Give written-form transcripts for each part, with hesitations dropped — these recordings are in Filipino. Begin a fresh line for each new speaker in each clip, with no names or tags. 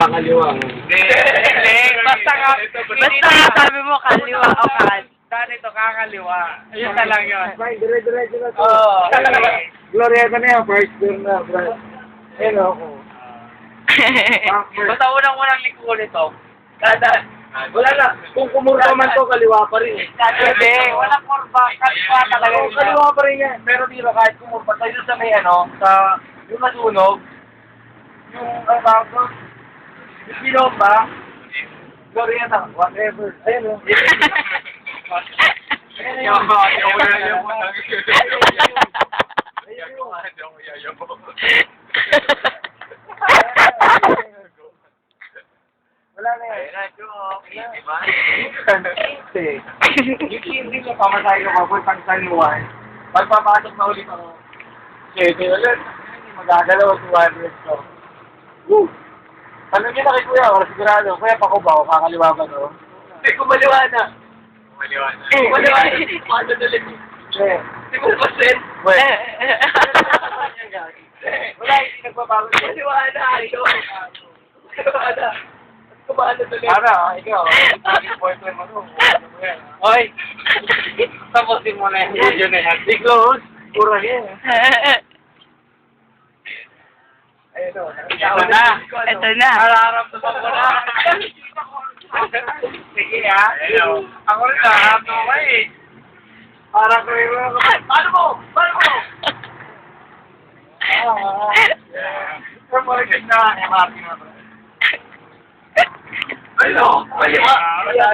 Kaliwa.
Basta sabi mo kaliwa o kan.
Ganito, kakaliwa. Yun na lang yun.
Dire-diretso na to.
Oo.
Glorieta na yan, first turn na. Ayun ako.
Basta unang-unang linggo nito.
Wala na. Kung kumurta man to, kaliwa pa rin.
Hindi, walang kurba. Kaliwa talaga yun.
Kaliwa pa rin yan.
Pero di ba kahit kumurba tayo sa may ano, sa yung masunog, yung ano ba ito? Yung bilomba, Glorieta, whatever. Ayun o. Wala na yan. Hindi mo pamasahe ko ako pang San Juan. Pagpapasok na ulit ako. Hindi magagalaw si Wanderers ko. Woo! Ano niya na kay Kuya? Wala sigurado. Kuya, pakubaw. Kakaliwa ba to? Hindi, kumaliwa na. Kumaliwa na. Paano ulit? Hindi mo napasin? Wala, hindi nagbabago. Kumaliwa na. Kumaliwa na. Kumaliwa na. Para, ikaw. Boyfriend mo to. Oy! Tapusin mo na yung video na yan. Di close. Pura yan. Ayun o.
Ito na.
Nararamdaman ko na. Sige ha. Ako rin nararamdaman ko eh. Parang ko yung... Paano mo? Paano mo? Pero mo rin na MRT na ba? Ano? Maliwa. Maliwa.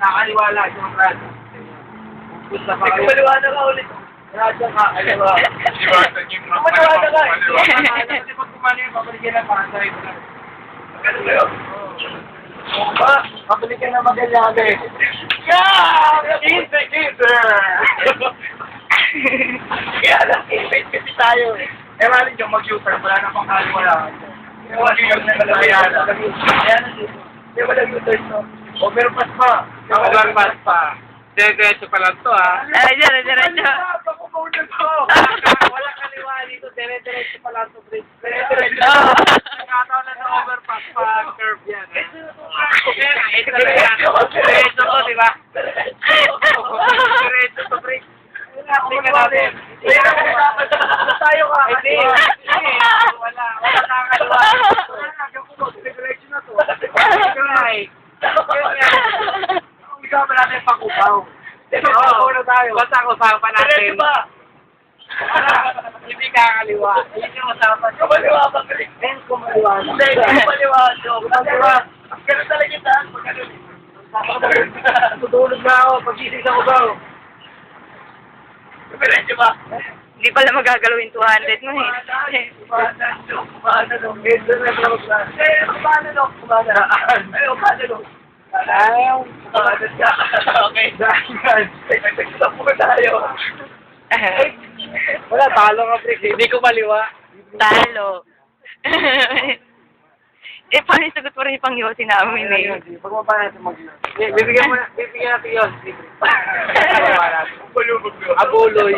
Nakaliwala yung rad. Kumaliwa na ka ulit. Radyo ka, kaliwa. Kumaliwa na ka. Kasi pag kumali, mabalikin na para sa ito. Magkano ba yun? Ba? Mabalikin na magalyade. Yeah! Easy! Kaya lang, kasi tayo. Eh, mali yung mag-user, wala na pang kaliwala. Wala yung naglalaya. Hindi wala users, no? Overpass pa. Overpass pa. Diretso pa lang to, ha?
Ay, diretso.
Wala kaliwa dito. Diretso pa lang to, bridge. Diretso. Nakataon na sa overpass pa. Curve yan, ha? Diretso to, di ba? Diretso to, bridge. Tingnan natin. Tayo ka. Hindi. Wala nakakaliwa. Diretso na to. Ikaw ba natin pag-upaw? Oo, basta upaw pa natin. Hindi kakaliwa. Hindi yung usapan. Kumaliwa ba, Chris? Kumaliwa. Hindi, kumaliwa. Kumaliwa. Ganun talaga yung daan. Tutulog na ako. Pag-isig sa upaw. Kumiretso ba?
Hindi pala magagalawin 200 mo eh.
Okay. Tayo. Wala, talo ka, Frick. Hindi ko maliwa.
Talo. Eh, paano yung sagot mo rin yung pangyosi namin eh?
Pag mo pa natin mag-yun. Bibigyan natin yun. Abuloy.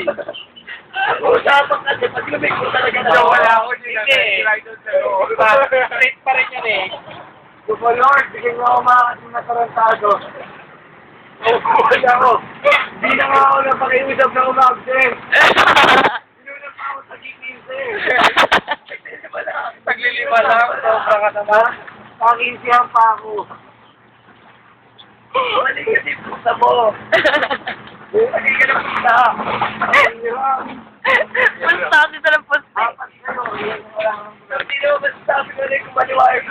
Usapan kasi pag lumig ko talaga na. Wala ako dito. Hindi. Straight pa rin yan eh. Lupo Lord, bigyan mo ako mga natarantado. Wala ako. Hindi na nga ako napakiusap na umabsent. Pinunap pa ako sa G15. Taglilima lang. Sobra ka naman. Pakinsiyan pa ako. Mali kasi pusa mo. Mali ka na pusa.
Pusta ako dito ng pusta.
Hindi naman masasabi ko rin kung maliwayag.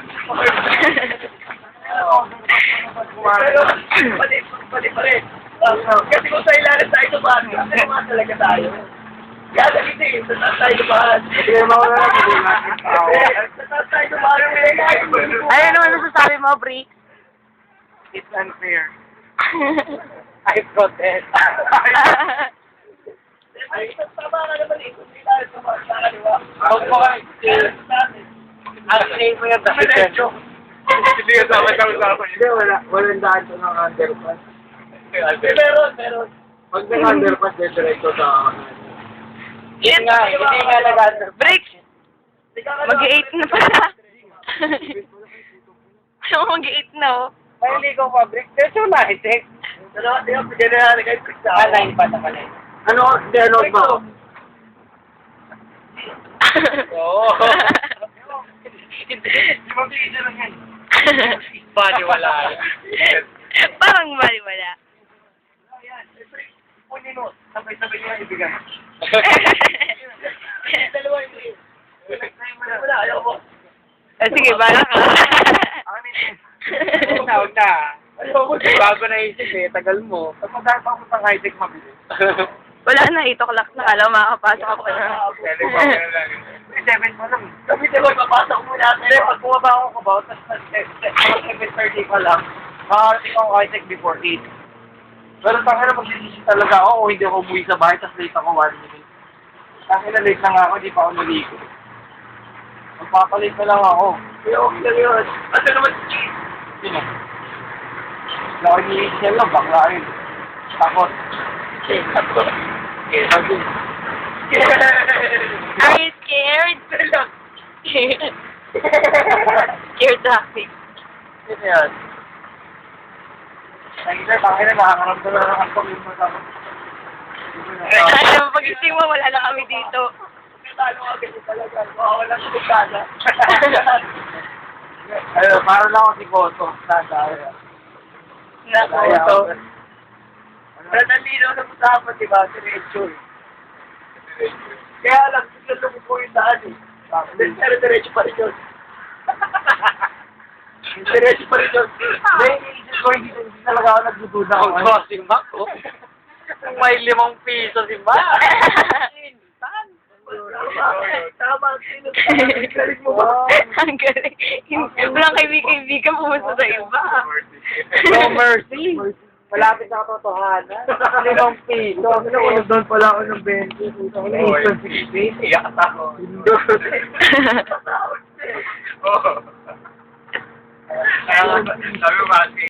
Mali pa rin. Kasi kung sa ilalim tayo tumahan, kasi naman talaga tayo. Kaya hindi, sa taas tayo tumahan. Hindi naman ako lang. Sa taas tayo tumahan.
Ano naman nasasabi mo, Bri?
It's unfair. I protest. Ay, tama ka naman eh. Kung hindi tayo tumahan sa kaliwa. Huwag mo kayo. Ang name mo yung dahilan. Hindi ka sama usapan. Hindi, walang daan sa mga underpass. Meron.
Pag may underpass, diretso sa
Yun nga, hindi nga nag-under.
Break! Mag-8 na pala. Ano mag-8 na, oh?
Ay, hindi ko pa-break. Diretso na, hitik. Dalawa, di ba, pwede na nagay break sa akin. Line pa naman eh. Ano, dialogue ba? Oo. Di ba, bigyan na lang yan. Baliwala.
Parang baliwala.
Punin mo, sabay-sabay niya ibigay. Dalawa yung wala, ayaw mo.
Sige, bala ka.
Huwag na. Bago na isip eh, tagal mo. Kapag dahil pa sa high-tech mabilis.
Wala na, 8 o'clock na. Alam, makakapasok ako na.
7 pa lang. Sabi ko, papasok mo natin. Pag bumaba ako kabaw, tapos 7:30 pa lang, makakarating ako high-tech before 8. Pero tangin na magsisisi talaga ako o hindi ako umuwi sa bahay, tapos late ako 1 minute. Tangin na late na nga ako, di pa ako naligo. Magpapalate na lang ako. Kaya okay lang yun. Ano naman si Cheese? Sino? Wala ko iniisip yan lang, bakla yun. Takot. Takot. Takot.
Are you scared? Scared traffic.
Sino yan? Tangin na, nakakaramdam na lang ang pag-ibig mo sa akin.
Alam mo, pag-ising mo, wala na kami dito.
Ano nga ganyan talaga? Wala sa bukana. Ayun, parang lang ako si Koto. Nasa.
Nakuto.
Pero nandito sa usapan, di ba? Diretso eh. Kaya lang, bigla lumupo yung daan eh. Pero diretso pa rin yun. Diretso pa rin yun. May iniisip ko, hindi talaga ako nagdududa ko.
Oh, si Mac, oh.
Kung may 5 piso si Mac. Tama, sino galing mo ba?
Ang galing. Walang kaibigan pumunta sa iba.
No mercy. Malapit na katotohanan. 5 piso. Doon pala ako ng 20. Instant 60. Iyak ako.
Sabi mo ba,